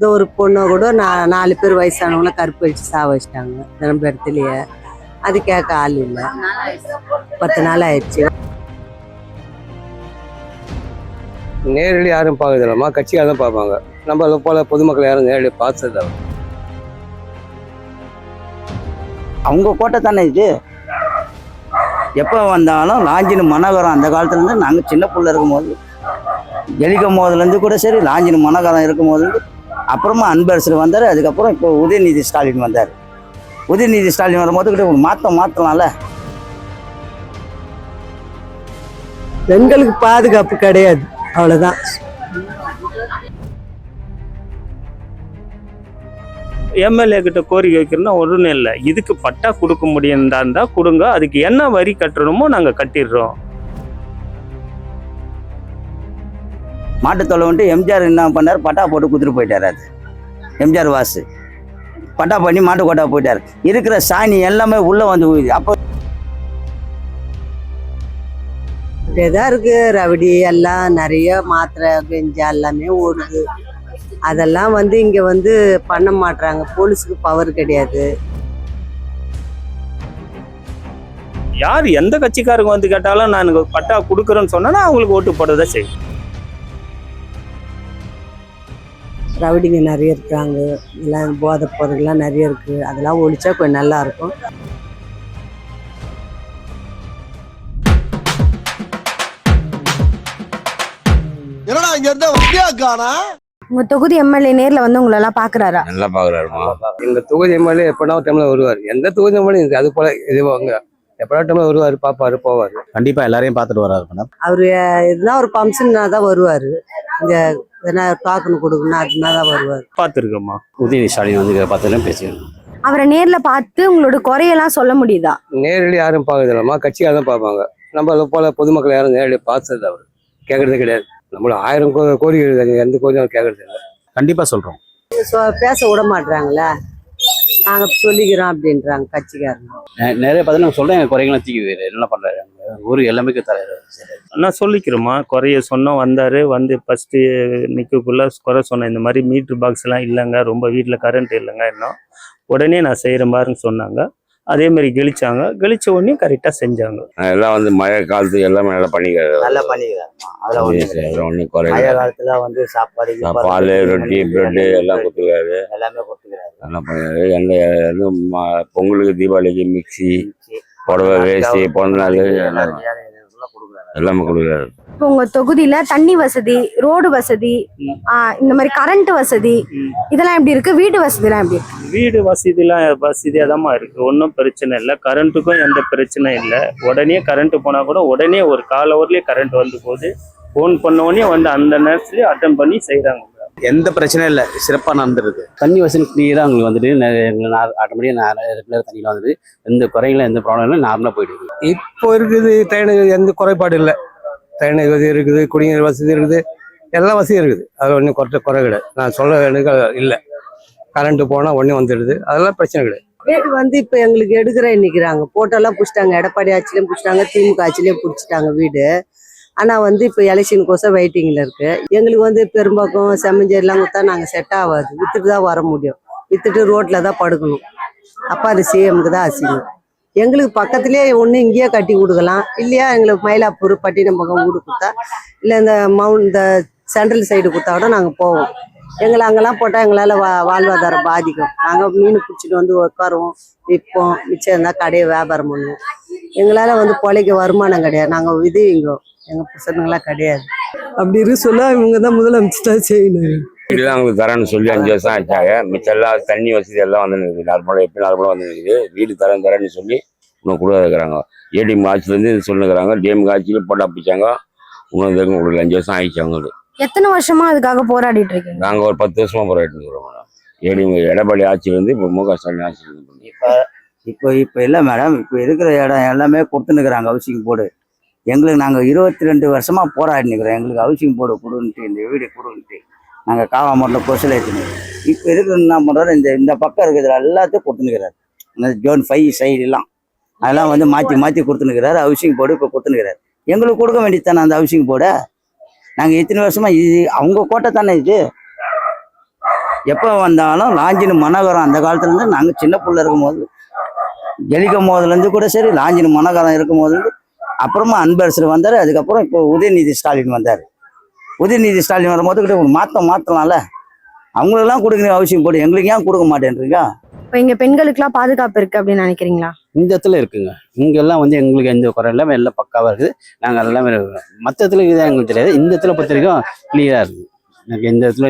இந்த ஒரு பொண்ணை கூட 4 பேர் வயசானவங்கள கருப்பு வச்சு வச்சிட்டாங்க நம்ம இடத்துலயே. அது கேட்க ஆள் இல்லை. 10 நாள் ஆயிடுச்சு. நேரடி யாரும் பார்க்கறதில்லம்மா, கட்சியாக தான் பார்ப்பாங்க. நம்ம போல பொதுமக்கள் யாரும் நேரடி பார்த்தது அவங்க கோட்டை தானே இது. எப்போ வந்தாலும் லாஞ்சின் மனோகரம் அந்த காலத்துலேருந்து நாங்கள் சின்ன பிள்ளை இருக்கும்போது ஜெலிக்கும் போதுலேருந்து கூட சரி, லாஞ்சின் மனோகரம் இருக்கும் போதுலேருந்து அப்புறமா அன்பரசர் வந்தார். அதுக்கப்புறம் இப்போ உதயநிதி ஸ்டாலின் வந்தார். உதயநிதி ஸ்டாலின் வரும்போது கூட ஒரு மாற்றலாம்ல. பெண்களுக்கு பாதுகாப்பு கிடையாது, அவ்வளோதான். எம்எல்ஏ கிட்ட கோரிக்கை வைக்கிறோம்னா ஒன்றும் இல்லை, இதுக்கு பட்டா கொடுக்க முடியும்தான் இருந்தா கொடுங்க, அதுக்கு என்ன வரி கட்டணுமோ நாங்கள் கட்டிடுறோம். மாட்டுத்தொலை வந்துட்டு எம்ஜிஆர் என்ன பண்ணார், பட்டா போட்டு குதிரை போயிட்டார். அது எம்ஜிஆர் வாசு பட்டா பண்ணி மாட்டு கோட்டா போயிட்டார். இருக்கிற சாணி எல்லாமே உள்ளே வந்து ஊயுது. அப்போ இப்படியேதான் இருக்கு. ரவடி எல்லாம் நிறைய மாத்திரை கெஞ்சா எல்லாமே ஓடுது. அதெல்லாம் இங்க பண்ண மாட்டாங்க. போலீஸுக்கு பவர் கிடையாது. யார் எந்த கட்சிக்காரங்க கேட்டாலும் நான் பட்டா கொடுக்குறேன்னு சொன்னா அவங்களுக்கு ஓட்டு போடுறதா செய்யும். ரவுடிங்க நிறைய இருக்காங்க, எல்லாம் போதைப் பொருள்லாம் நிறைய இருக்கு. அதெல்லாம் ஒழிச்சா கொஞ்சம் நல்லா இருக்கும். உங்க தொகுதி எம்எல்ஏ நேர்ல உங்களெல்லாம் பாக்குறாரா? நல்லா பாக்குறாருமா. எங்க தொகுதி எம்எல்ஏ எப்படா டைம்ல வருவார். எந்த தொகுதி எம்எல்ஏ அது போல இதுவாங்க எப்படா டைம்ல வருவாரு, பாப்பாரு, போவாரு. கண்டிப்பா எல்லாரையும் பார்த்துட்டு வராரு மேடம். அவரு எதுனா ஒரு ஃபங்க்ஷன்னா தான் வருவாரு. இங்க எதனா டாக்குன்னு கொடுக்கணும் அதுனா தான் வருவாரு. பார்த்துருக்கோம்மா. உதயநிதி ஸ்டாலின் பார்த்துலாம் பேசிக்கணும். அவரை நேர்ல பார்த்து உங்களோட குறையெல்லாம் சொல்ல முடியுதா? நேரடி யாரும் பார்க்கறதில்லம்மா, கட்சியாக தான் பார்ப்பாங்க. நம்ம போல பொதுமக்கள் யாரும் நேரடி பார்த்தது அவர் கேட்கறதே கிடையாது. நம்மள 1000 கோரிக்கை எழுதாங்க, எந்த கோரிக்கையும் கேட்கறது இல்லை. கண்டிப்பா சொல்றோம். பேச விட மாட்டாங்களா, நாங்க சொல்லிக்கிறோம் அப்படின்றாங்க கட்சிக்காரங்க. நிறைய பார்த்தா சொல்றேன், எங்க குறைகளாம் தீக்கி என்ன பண்றாரு ஊருக்கு எல்லாமே தராரு. நான் சொல்லிக்கிறோமா, குறைய சொன்னோம். வந்தாரு, ஃபர்ஸ்ட் நிற்கக்குள்ள குறை சொன்னேன். இந்த மாதிரி மீட்ரு பாக்ஸ் எல்லாம் இல்லைங்க, ரொம்ப வீட்டில் கரண்ட் இல்லைங்க, இன்னும் உடனே நான் செய்கிறேன் பாருன்னு சொன்னாங்க. அதே மாதிரி கெளிச்சாங்க. கெளிச்ச உடனே கரெக்டாக செஞ்சாங்க. எல்லாம் மழை காலத்துக்கு எல்லாமே நல்லா பண்ணிக்கிறாரு. நல்லா பண்ணிக்கிறாரு. ஒன்றும் குறை. மழை காலத்துல சாப்பாடு, பால், ரொட்டி, பிரெட்டு எல்லாம் கொடுத்துருக்காரு. எல்லாமே கொடுத்துக்கிறாரு. நல்லா பண்ணிக்கிறாரு. எந்த பொங்கலுக்கு, தீபாவளிக்கு மிக்சி, புடவை, வேஷ்டி, பொண்ணாள் எல்லாமே கொடுக்குறாரு. இப்போ உங்க தொகுதியில தண்ணி வசதி, ரோடு வசதி, இந்த மாதிரி கரண்ட் வசதி இதெல்லாம் எப்படி இருக்கு? வீடு வசதி எல்லாம் எப்படி இருக்கு? வீடு வசதியாக தான் இருக்கு. ஒன்றும் பிரச்சனை இல்லை. கரண்ட்டுக்கும் எந்த பிரச்சனை இல்லை. உடனே கரண்ட் போனா கூட உடனே ஒரு கால் ஹவர்லயே கரண்ட் போகுது. ஃபோன் பண்ண உடனே அந்த நேரத்துலயே அட்டன் பண்ணி செய்யறாங்க. எந்த பிரச்சனையும் இல்லை, சிறப்பா நடந்துருக்கு. தண்ணி வசதி கிளியரா அவங்களுக்கு ஆட்டோமேட்டிக்கா ரெகுலர் தண்ணியில எந்த குறைகளும் எந்த ப்ராப்ளம் இல்லை, நார்மலா போயிடுது. இப்போ இருக்குது ட்ரெயினுக்கு எந்த குறைபாடு இல்லை. ட்ரெயின் வசதி இருக்குது, குடிநீர் வசதி இருக்குது, எல்லா வசதியும் இருக்குது. அதில் ஒன்றும் குறை கிடையாது. நான் சொல்ல வேண்டிய இல்லை. கரண்ட் போனால் உடனே வந்துடுது, அதெல்லாம் பிரச்சனை கிடையாது. வீடு இப்போ எங்களுக்கு எடுக்கிறேன் நிற்கிறாங்க. போட்டெல்லாம் பிடிச்சிட்டாங்க. எடப்பாடி ஆட்சியிலையும் பிடிச்சிட்டாங்க, திமுக ஆட்சியிலையும் பிடிச்சிட்டாங்க வீடு. ஆனால் இப்போ எலெக்ஷனுக்கோசம் வெயிட்டிங்கில் இருக்கு. எங்களுக்கு பெரும்பாக்கம் செம்மஞ்சேரிலாம் கொடுத்தா நாங்கள் செட் ஆகாது. விற்றுட்டு தான் வர முடியும். விற்றுட்டு ரோட்டில் தான் படுக்கணும். அப்போ அது சிஎம்க்கு தான் அசிங்கம். எங்களுக்கு பக்கத்துலேயே ஒன்று இங்கேயே கட்டி கொடுக்கலாம், இல்லையா எங்களுக்கு மயிலாப்பூர், பட்டினப்பாக்கம் வீடு கொடுத்தா, இல்லை இந்த சென்ட்ரல் சைடு கொடுத்தா கூட நாங்கள் போவோம். எங்களை அங்கெல்லாம் போட்டால் எங்களால் வாழ்வாதாரம் பாதிக்கும். நாங்கள் மீன் பிடிச்சிட்டு உட்காருவோம், விற்போம். மிச்சம் இருந்தால் கடையை வியாபாரம் பண்ணுவோம். எங்களால் பொழைக்க வருமானம் கிடையாது. நாங்கள் இங்கோ எங்கள் பசங்களாம் கிடையாது. அப்படி இருக்கு சொல்ல இவங்க தான் முதலமைச்சர் தான் செய்யணும். வீடுதான் அவங்களுக்கு தரேன்னு சொல்லி 5 வருஷம் ஆச்சாங்க. மிச்சம் எல்லாம் தண்ணி வசதி எல்லாம் வந்துருக்கு. நார்மலாக எப்படி நார்மலாக வந்துருக்குது. வீடு தரேன்னு சொல்லி இன்னும் கூட இருக்கிறாங்க. ஏடிஎம் ஆட்சியிலேருந்து சொல்லுங்கிறாங்க. டிஎம் ஆட்சியில போட்டு அப்பிச்சாங்க. இன்னும் இதுக்கும் கொடுக்கல. 5 வருஷம் ஆயிடுச்சு அவங்களுக்கு. எத்தனை வருஷமா அதுக்காக போராடிட்டு இருக்கீங்க? நாங்கள் ஒரு 10 வருஷமா போராடிட்டு இருக்கிறோம். ஏடிஎம் எடப்பாடி ஆட்சியிலேருந்து இப்போ முக ஸ்டாலின் ஆட்சியிலேருந்து இப்போ இல்லை மேடம். இப்போ இருக்கிற இடம் எல்லாமே கொடுத்துன்னுக்குறாங்க ஹவுசிங் போர்டு. எங்களுக்கு நாங்கள் 22 வருஷமா போராடி நிற்கிறோம். எங்களுக்கு ஹவுசிங் போர்டு கொடுன்ட்டு, இந்த வீடு கொடுன்ட்டு நாங்கள் காவாமட்டில் கொசல் ஏற்றினோம். இப்போ இருக்கிற என்ன பண்ணுறாரு, இந்த பக்கம் இருக்கிறது எல்லாத்தையும் கொடுத்துன்னுக்கிறாரு. இந்த ஜோன் 5 சைடெல்லாம் அதெல்லாம் மாற்றி கொடுத்துன்னுக்கிறாரு. ஹவுசிங் போர்டு இப்போ கொடுத்துன்னுக்கிறாரு. எங்களுக்கு கொடுக்க வேண்டியது தானே அந்த ஹவுசிங் போர்டை. நாங்கள் இத்தனை வருஷமா இது அவங்க கோட்டை தானே இது. எப்போ வந்தாலும் லாஞ்சின் மனோகரம் அந்த காலத்துலேருந்து நாங்கள் சின்ன பிள்ளை இருக்கும் போது ஜெலிக்கும் போதுலேருந்து கூட சரி, லாஞ்சின் மனோகரம் இருக்கும் போதுலேருந்து அப்புறமா அன்பரசர் வந்தார். அதுக்கப்புறம் இப்போ உதயநிதி ஸ்டாலின் வந்தார். உதயநிதி ஸ்டாலின் வரும்போது கிட்ட ஒரு மாற்றலாம்ல. அவங்களுக்கெல்லாம் கொடுக்குற அவசியம் போடு, எங்களுக்கு ஏன் கொடுக்க மாட்டேன்றீங்க? இப்போ இங்க பெண்களுக்குலாம் பாதுகாப்பு இருக்கு அப்படின்னு நினைக்கிறீங்களா? இந்த இடத்துல இருக்குங்க. இங்கெல்லாம் வந்து எங்களுக்கு எந்த குறை எல்லாமே எல்லாம் பக்காவாக இருக்குது. நாங்கள் எல்லாமே மற்ற இடத்துல இதுதான் எங்களுக்கு தெரியாது. இந்த இடத்துல பொறுத்த வரைக்கும் கிளியராக இருக்குது. எனக்கு எந்த இடத்துல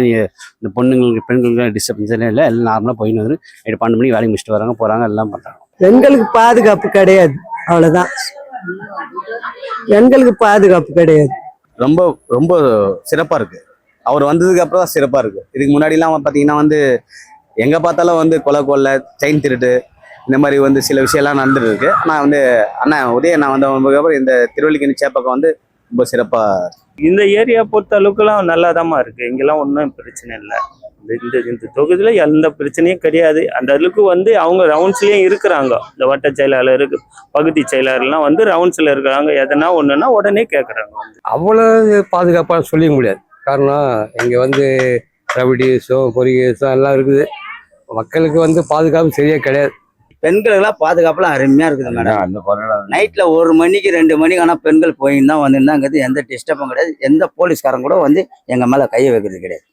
இந்த பொண்ணுங்களுக்கு பெண்களுக்கு டிஸ்டர்பன்ஸ் இல்லை. எல்லாம் நார்மலாக போயின்னு வந்து 12 மணிக்கு வேலைக்கு முடிச்சுட்டு வராங்க, போகிறாங்க, எல்லாம் பண்ணுறாங்க. பெண்களுக்கு பாதுகாப்பு கிடையாது, அவ்வளவுதான். பெண்களுக்கு பாதுகாப்பு கிடையாது. ரொம்ப ரொம்ப சிறப்பாக இருக்குது. அவர் வந்ததுக்கு அப்புறம் தான் சிறப்பாக இருக்குது. இதுக்கு முன்னாடிலாம் பார்த்தீங்கன்னா வந்து எங்கே பார்த்தாலும் வந்து கொலை, செயின் திருட்டு, இந்த மாதிரி வந்து சில விஷயம்லாம் நடந்துட்டு இருக்கு. ஆனால் வந்து அண்ணா உதயண்ணா வந்ததுக்கப்புறம் இந்த திருவல்லிக்கேணி சேப்பாக்கம் வந்து ரொம்ப சிறப்பாக. இந்த ஏரியா பொறுத்த அளவுக்குலாம் நல்லா இருக்கு. இங்கெல்லாம் ஒன்றும் பிரச்சனை இல்லை. இந்த தொகுதியில எந்த பிரச்சனையும் கிடையாது. அந்த அளவுக்கு வந்து அவங்க ரவுண்ட்ஸ்லயும் இருக்கிறாங்க. இந்த வட்ட செயலாளர், பகுதி செயலாளர்லாம் வந்து ரவுண்ட்ஸ்ல இருக்கிறாங்க. எதனா ஒண்ணுன்னா உடனே கேட்கறாங்க. அவ்வளவு பாதுகாப்பாக சொல்லிக்க முடியாது. காரணம் இங்கே வந்து ரவுடிஸும் பொறிகேஸும் எல்லாம் இருக்குது. மக்களுக்கு வந்து பாதுகாப்பு சரியா கிடையாது. பெண்களுக்கெல்லாம் பாதுகாப்புலாம் அருமையாக இருக்குது மேடம். அந்த குறையெல்லாம் நைட்டில் 1 மணிக்கு 2 மணிக்கு ஆனால் பெண்கள் போயின்னு தான் வந்துருந்தாங்கிறது எந்த டிஸ்டர்பும் கிடையாது. எந்த போலீஸ்காரங்க கூட வந்து எங்கள் மேலே கையை வைக்கிறது கிடையாது.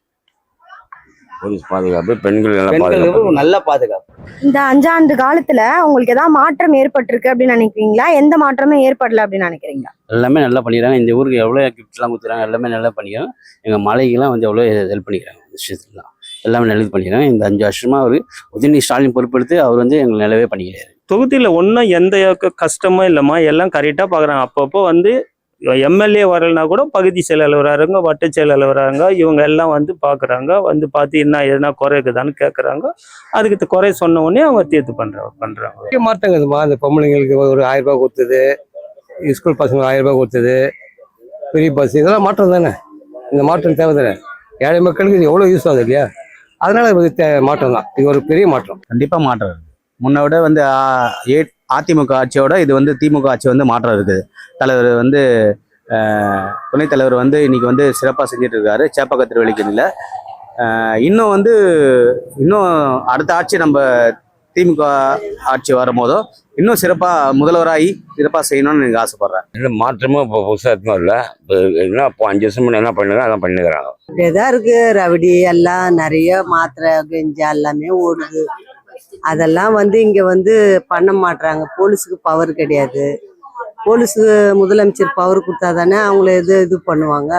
போலீஸ் பாதுகாப்பு, பெண்கள் நல்லா பாதுகாப்பு. பெண்களுக்கு நல்ல பாதுகாப்பு. இந்த 5 ஆண்டு காலத்துல உங்களுக்கு ஏதாவது மாற்றம் ஏற்பட்டிருக்கு அப்படின்னு நினைக்கிறீங்களா? எந்த மாற்றமும் ஏற்படல அப்படின்னு நினைக்கிறீங்களா? எல்லாமே நல்லா பண்ணிடுறாங்க. இந்த ஊருக்கு எவ்வளோ கிஃப்ட்லாம் கொடுத்துறாங்க, எல்லாமே நல்லா பண்ணிக்கிறாங்க. எங்கள் மலைக்கெல்லாம் வந்து எவ்வளோ ஹெல்ப் பண்ணிக்கிறாங்க. விஷயத்துலாம் எல்லாமே நல்லது பண்ணிக்கிறாங்க. இந்த 5 வருஷமா அவர் உதயநிதி ஸ்டாலின் பொறுப்பெடுத்து அவர் வந்து எங்களை நல்லாவே பண்ணிக்கிறாரு. தொகுதியில ஒன்றும் எந்த கஷ்டமும் இல்லைம்மா. எல்லாம் கரெக்டாக பார்க்குறாங்க. அப்பப்போ வந்து எம்எல்ஏ வரலைன்னா கூட பகுதி செயலாளர் வராங்க, வட்ட செயலாளர் வராங்க. இவங்க எல்லாம் வந்து பார்க்குறாங்க. வந்து பார்த்து எதனா குறை இருக்குதான்னு கேட்குறாங்க. அதுக்கு குறை சொன்ன உடனே அவங்க தீர்த்து பண்ணுறாங்க. பெரிய மாற்றங்கதுமா. அந்த பொம்பளைங்களுக்கு ஒரு 1000 ரூபாய் கொடுத்தது, ஸ்கூல் பசங்களுக்கு 1000 ரூபாய் கொடுத்தது, பெரிய பஸ், இதெல்லாம் மாற்றம் தானே. இந்த மாற்றம் தேவை தானே. ஏழை மக்களுக்கு இது எவ்வளோ யூஸ் ஆகுது இல்லையா? அதனால மாற்றம் தான். இது ஒரு பெரிய மாற்றம். கண்டிப்பாக மாற்றம் இருக்குது. முன்ன விட வந்து அதிமுக ஆட்சியோட இது வந்து திமுக ஆட்சி வந்து மாற்றம் இருக்குது. தலைவர் வந்து துணைத் தலைவர் வந்து இன்னைக்கு வந்து சிறப்பாக செஞ்சுட்டு இருக்காரு சேப்பாக்கம் திருவல்லிக்கேணியில். இன்னும் அடுத்த ஆட்சி நம்ம திமுக ஆட்சி வரும்போதோ இன்னும் சிறப்பாக முதல்வராகி சிறப்பாக செய்யணும்னு எனக்கு ஆசைப்படுறேன். இல்லை மாற்றமும் இப்போ புதுசாக எதுவும் இல்லை. இப்போ என்ன இப்போ 5 வருஷம் முன்னே என்ன பண்ணுங்க அதான் பண்ணிக்கிறாங்க. இப்படியேதான் இருக்கு. ரவுடி எல்லாம் நிறைய மாத்திரை கெஞ்சா எல்லாமே ஓடுது. அதெல்லாம் வந்து இங்க வந்து பண்ண மாட்டாங்க. போலீஸுக்கு பவர் கிடையாது. போலீஸுக்கு முதலமைச்சர் பவர் கொடுத்தா தானே அவங்கள இது பண்ணுவாங்க.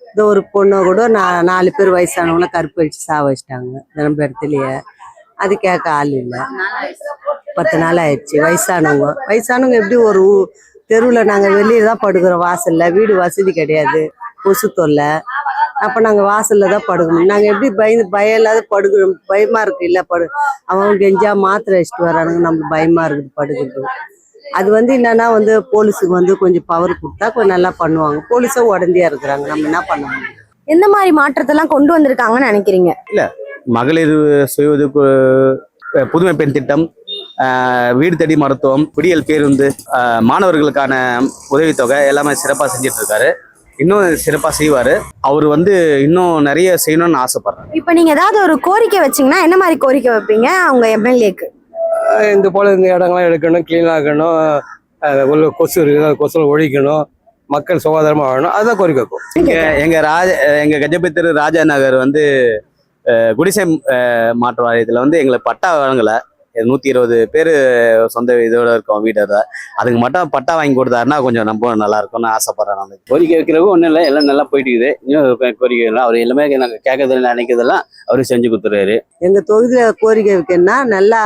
இந்த ஒரு பொண்ணை கூட 4 பேர் வயசானவங்கள கருப்பு அடிச்சு சாவச்சிட்டாங்க தினம்பரத்துலயே. அது கேட்க ஆள் இல்லை. 10 நாள் ஆயிடுச்சு. வயசானவங்க எப்படி ஒரு தெருவில் நாங்கள் வெளியே தான் படுக்கிறோம். வாசல்ல வீடு வசதி கிடையாது, கொசு தொல்லை. அப்போ நாங்கள் வாசல்ல தான் படுக்கணும். நாங்கள் எப்படி பயம் இல்லாத படுக்கிறோம். பயமா இருக்கு இல்லை அவங்க கெஞ்சா மாத்திரை வச்சுட்டு வரானுங்க. நமக்கு பயமா இருக்குது படுக்கிறது. அது வந்து என்னன்னா வந்து போலீஸுக்கு வந்து கொஞ்சம் பவர் கொடுத்தா கொஞ்சம் நல்லா பண்ணுவாங்க. போலீஸும் உடந்தையா இருக்கிறாங்க. நம்ம என்ன பண்ண முடியும்? எந்த மாதிரி மாற்றத்தெல்லாம் கொண்டு வந்திருக்காங்கன்னு நினைக்கிறீங்க? மகளிர் சுய உதவி புதுமை பெண் திட்டம், வீடு தேடி மருத்துவம், குடியல் பேருந்து, மாணவர்களுக்கான உதவித்தொகை எல்லாமே சிறப்பாக செஞ்சுட்டு இருக்காரு. இன்னும் சிறப்பாக செய்வார். அவர் வந்து இன்னும் நிறைய செய்யணும்னு ஆசைப்படுறேன். இப்போ நீங்க ஏதாவது ஒரு கோரிக்கை வச்சீங்கன்னா என்ன மாதிரி கோரிக்கை வைப்பீங்க அவங்க எம்எல்ஏக்கு? இந்த போல இந்த இடங்கள்லாம் எடுக்கணும், கிளீனாக இருக்கணும், உள்ள கொசு இருக்குது, கொசு ஒழிக்கணும், மக்கள் சுகாதாரமாக வாழணும். அதுதான் கோரிக்கை வைப்போம். எங்கள் கஜபதி தெரு ராஜா நகர் வந்து குடிசை மாற்று வாரியத்தில் வந்து எங்களை பட்டா வழங்கலை. 120 பேர் சொந்த இதோட இருக்கோம் வீட்டை. அதுக்கு மட்டும் பட்டா வாங்கி கொடுத்தாருன்னா கொஞ்சம் நம்ம நல்லா இருக்கும்னு ஆசைப்படுறேன். நான் கோரிக்கை வைக்கிறவங்க ஒன்றும் இல்லை, எல்லாம் நல்லா போயிட்டு இருக்குது. இன்னும் கோரிக்கை அவர் எல்லாமே நாங்கள் கேட்கறதுல நினைக்கிறதெல்லாம் அவரு செஞ்சு கொடுத்துறாரு. எங்க தொகுதியில கோரிக்கை வைக்கணும்னா நல்லா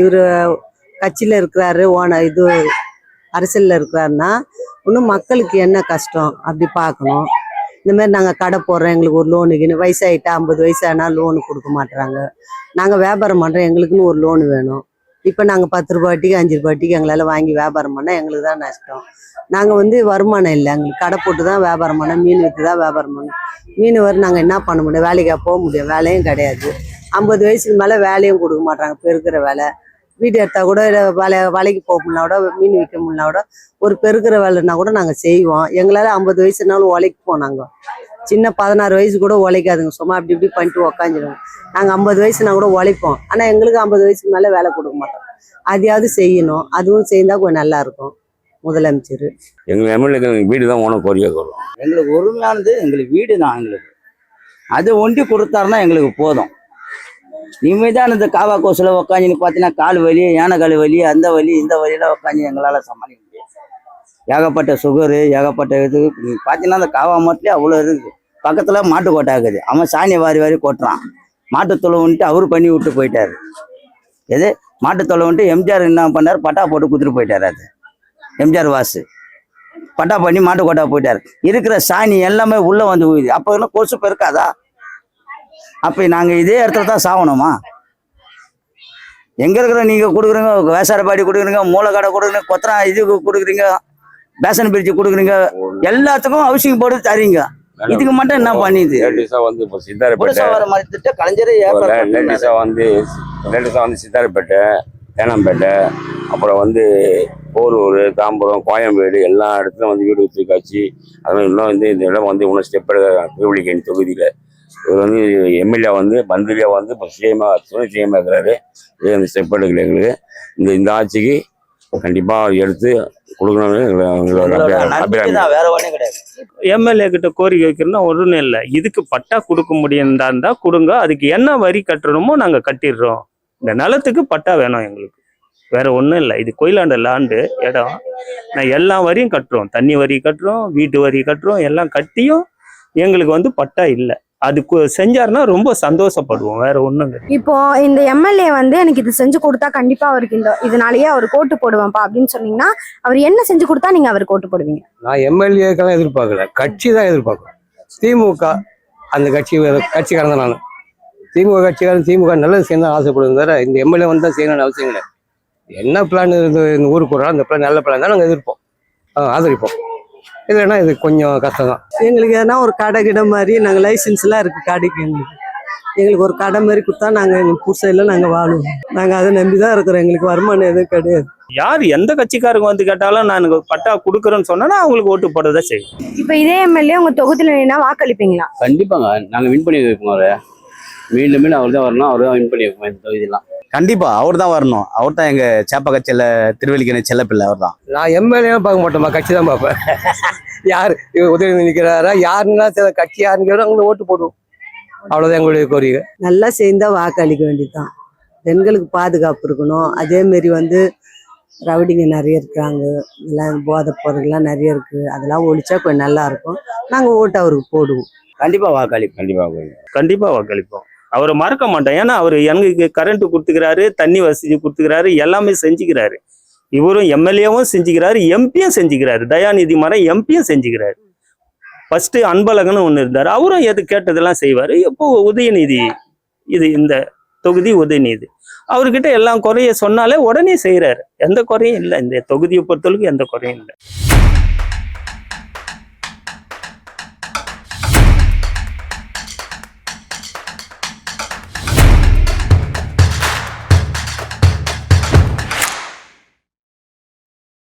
இவரு கட்சியில இருக்கிறாரு, அரசியல்ல இருக்கிறாருன்னா இன்னும் மக்களுக்கு என்ன கஷ்டம் அப்படி பார்க்கணும். இந்த மாதிரி நாங்கள் கடை போடுறோம், எங்களுக்கு ஒரு லோனுக்குன்னு வயசாகிட்டா 50 வயசானா லோனு கொடுக்க மாட்டுறாங்க. நாங்கள் வியாபாரம் பண்ணுறோம், எங்களுக்குன்னு ஒரு லோனு வேணும். இப்போ நாங்கள் 10 ரூபாய்க்கு 5 ரூபாய்க்கு எங்களால் வாங்கி வியாபாரம் பண்ணால் எங்களுக்கு தான் நஷ்டம். நாங்கள் வந்து வருமானம் இல்லை. எங்களுக்கு கடை போட்டு தான் வியாபாரம் பண்ணோம், மீன் விற்று தான் வியாபாரம் பண்ணோம். மீன் நாங்கள் என்ன பண்ண முடியும்? வேலைக்காக போக முடியும், வேலையும் கிடையாது. 50 வயசுக்கு மேலே வேலையும் கொடுக்க மாட்டாங்க. பெருக்கிற வேலை வீடு எடுத்தா கூட வேலைக்கு போக முடியல கூட, மீன் விற்க முடியல கூட, ஒரு பெருக்கிற வேலைன்னா கூட நாங்கள் செய்வோம். எங்களால் 50 வயசுனாலும் உழைக்கு போனாங்க. சின்ன 16 வயசு கூட உழைக்காதுங்க, சும்மா அப்படி இப்படி பண்ணிட்டு உக்காந்துருவோம். நாங்கள் 50 வயசுனா கூட உழைப்போம், ஆனால் எங்களுக்கு 50 வயசுக்கு மேலே வேலை கொடுக்க மாட்டோம். அதையாவது செய்யணும், அதுவும் செய்தால் கொஞ்சம் நல்லா இருக்கும். முதலமைச்சர் எங்கள் எம்எல்ஏ வீடு தான் ஓன கோரிக்கை வரும். எங்களுக்கு உரிமையானது எங்களுக்கு வீடு தான். எங்களுக்கு அது ஒண்டி கொடுத்தாருன்னா எங்களுக்கு போதும். இனிமேதான் இந்த காவா கோசில் உக்காஞ்சின்னு பார்த்தீங்கன்னா கால் வலி, யானைக்கால் வலி, அந்த வலி இந்த வலியெல்லாம் உக்காஞ்சி எங்களால் சமாளிக்க முடியாது. ஏகப்பட்ட சுகரு, ஏகப்பட்ட இது பார்த்தீங்கன்னா அந்த காவா மாட்டிலே அவ்வளோ இருக்குது. பக்கத்தில் மாட்டு கோட்டை ஆகுது, அவன் சாணியை வாரி வாரி கொட்டுறான். மாட்டுத்தொலை வந்துட்டு அவர் பண்ணி விட்டு போயிட்டாரு. எது மாட்டுத்தொலை வந்துட்டு எம்ஜிஆர் என்ன பண்ணார், பட்டா போட்டு குத்துட்டு போயிட்டார். அது எம்ஜிஆர் வாசு பட்டா பண்ணி மாட்டு கோட்டா போயிட்டாரு. இருக்கிற சாணி எல்லாமே உள்ள வந்து ஊயுது. அப்போ என்ன கொசு பெருக்காதா? அப்ப நாங்க இதே இடத்துல தான் சாவணுமா? எங்க இருக்கிற நீங்க கொடுக்குறீங்க, வேசாரப்பாடி கொடுக்குறீங்க, மூலக்கடை கொடுக்குறீங்க, கொத்தரா இது கொடுக்குறீங்க, பேசன் பிரிட்ஜ் கொடுக்குறீங்க, எல்லாத்துக்கும் ஹவுசிங் போர்டு தரீங்க. இதுக்கு மட்டும் என்ன பண்ணிது? வந்து இப்போ சித்தாரப்பேட்டை கலைஞரே வந்து சித்தாரப்பேட்டை, தேனாம்பேட்டை, அப்புறம் வந்து போரூர், தாம்பரம், கோயம்பேடு எல்லா இடத்துலையும் வந்து வீடு ஊற்றிருக்காச்சு. அதெல்லாம் இன்னும் வந்து இந்த இடம் வந்து இன்னும் ஸ்டெப் எடுக்கிறாங்க. திருவள்ளிக்கேணி தொகுதியில் இவர் வந்து எம்எல்ஏ வந்து பந்திரியா வந்து இப்போ துணை சிஎம்மாக இருக்கிறாரு. இந்த ஸ்டெப் எடுக்கல. எங்களுக்கு இந்த ஆட்சிக்கு கண்டிப்பாக எடுத்து கொடுக்கணும்னு வேற ஒன்றும் கிடையாது. எம்எல்ஏ கிட்ட கோரிக்கை வைக்கிறோம்னா ஒன்றும் இல்லை, இதுக்கு பட்டா கொடுக்க முடியும்தா இருந்தா கொடுங்க, அதுக்கு என்ன வரி கட்டணுமோ நாங்கள் கட்டிடுறோம். இந்த நிலத்துக்கு பட்டா வேணும் எங்களுக்கு, வேற ஒன்றும் இல்லை. இது கோயிலாண்ட லேண்டு இடம், நான் எல்லா வரியும் கட்டுறோம், தண்ணி வரி கட்டுறோம், வீட்டு வரி கட்டுறோம், எல்லாம் கட்டியும் எங்களுக்கு வந்து பட்டா இல்லை. அது செஞ்சாருன்னா ரொம்ப சந்தோஷப்படுவோம், வேற ஒண்ணும் இல்லை. இப்போ இந்த எம்எல்ஏ வந்து எனக்கு இது செஞ்சு கொடுத்தா கண்டிப்பா அவருக்கு இதனாலேயே அவர் கோட்டு போடுவான்ப்பா அப்படின்னு சொன்னீங்கன்னா அவர் என்ன செஞ்சு கொடுத்தா நீங்க அவர் கோட்டு போடுவீங்க? நான் எம்எல்ஏக்கெல்லாம் எதிர்பார்க்கல, கட்சி தான் எதிர்பார்க்குறேன். திமுக அந்த கட்சிக்காரன் தான் நான். திமுக கட்சிக்காரன் திமுக நல்லது செய்யணும் ஆசைப்படுவது வேற, இந்த எம்எல்ஏ வந்து தான் செய்யணும்னு அவசியம் கிடையாது. என்ன பிளான் இந்த ஊருக்கு போடுறோம், அந்த பிளான் நல்ல பிளான் தான் நாங்கள் எதிர்ப்போம், ஆதரிப்போம். இல்லைன்னா இது கொஞ்சம் கஷ்டம் தான். எங்களுக்கு எதனா ஒரு கடை கிட மாதிரி நாங்கள் லைசன்ஸ்லாம் இருக்குது கடைக்கு. எங்களுக்கு ஒரு கடை மாதிரி கொடுத்தா நாங்கள் எங்கள் புதுசையில் நாங்கள் வாழுவோம். நாங்கள் அதை நம்பி தான் இருக்கிறோம், எங்களுக்கு வருமானம் எதுவும் கிடையாது. யார் எந்த கட்சிக்காரங்க வந்து கேட்டாலும் நான் பட்டா கொடுக்குறேன்னு சொன்னா அவங்களுக்கு ஓட்டு போடுறதா செய்யும். இப்போ இதே எம்எல்ஏ உங்க தொகுதியில் நின்னா வாக்களிப்பீங்களா? கண்டிப்பாங்க, நாங்கள் வின் பண்ணி வைப்போம். அவரை மீண்டும் மீண்டும் அவர் தான் வரணும், அவர் தான் வின் பண்ணி வைப்போம் இந்த தொகுதியெல்லாம். கண்டிப்பா அவர் தான் வரணும். அவர் தான் எங்க சேப்ப கட்சியில திருவள்ளிக்கேணி செல்லப்பிள்ளை. அவர் தான். நான் எம்எல்ஏ பார்க்க மாட்டோமா, கட்சி தான் பார்ப்பேன். யார் உதவி நிற்கிறாரா, யாருன்னா கட்சி யாருன்னு கேட்டோம் அவங்க ஓட்டு போடுவோம். அவ்வளோதான் எங்களுடைய கோரிக்கை. நல்லா சேர்ந்தா வாக்களிக்க வேண்டியதுதான். பெண்களுக்கு பாதுகாப்பு இருக்கணும். அதேமாரி வந்து ரவுடிங்க நிறைய இருக்கிறாங்க, இதெல்லாம் போதைப் பொருள்லாம் நிறைய இருக்குது, அதெல்லாம் ஒழிச்சா கொஞ்சம் நல்லா இருக்கும். நாங்கள் ஓட்டு அவருக்கு போடுவோம். கண்டிப்பா வாக்களிப்போம். கண்டிப்பா வாக்களிப்போம். அவரை மறக்க மாட்டோம். ஏன்னா அவர் எனக்கு கரண்ட் கொடுத்துக்கிறாரு, தண்ணி வசதி கொடுத்துக்கிறாரு, எல்லாமே செஞ்சுக்கிறாரு. இவரும் எம்எல்ஏவும் செஞ்சுக்கிறாரு, எம்பியும் செஞ்சுக்கிறாரு. தயாநிதி மாறன் எம்பியும் செஞ்சுக்கிறாரு. ஃபர்ஸ்ட் அன்பழகன் ஒன்று இருந்தார், அவரும் எது கேட்டதெல்லாம் செய்வார். இப்போ உதயநிதி, இது இந்த தொகுதி உதயநிதி, அவர்கிட்ட எல்லாம் குறைய சொன்னாலே உடனே செய்கிறாரு. எந்த குறையும் இல்லை, இந்த தொகுதியை பொறுத்தளவுக்கு எந்த குறையும் இல்லை.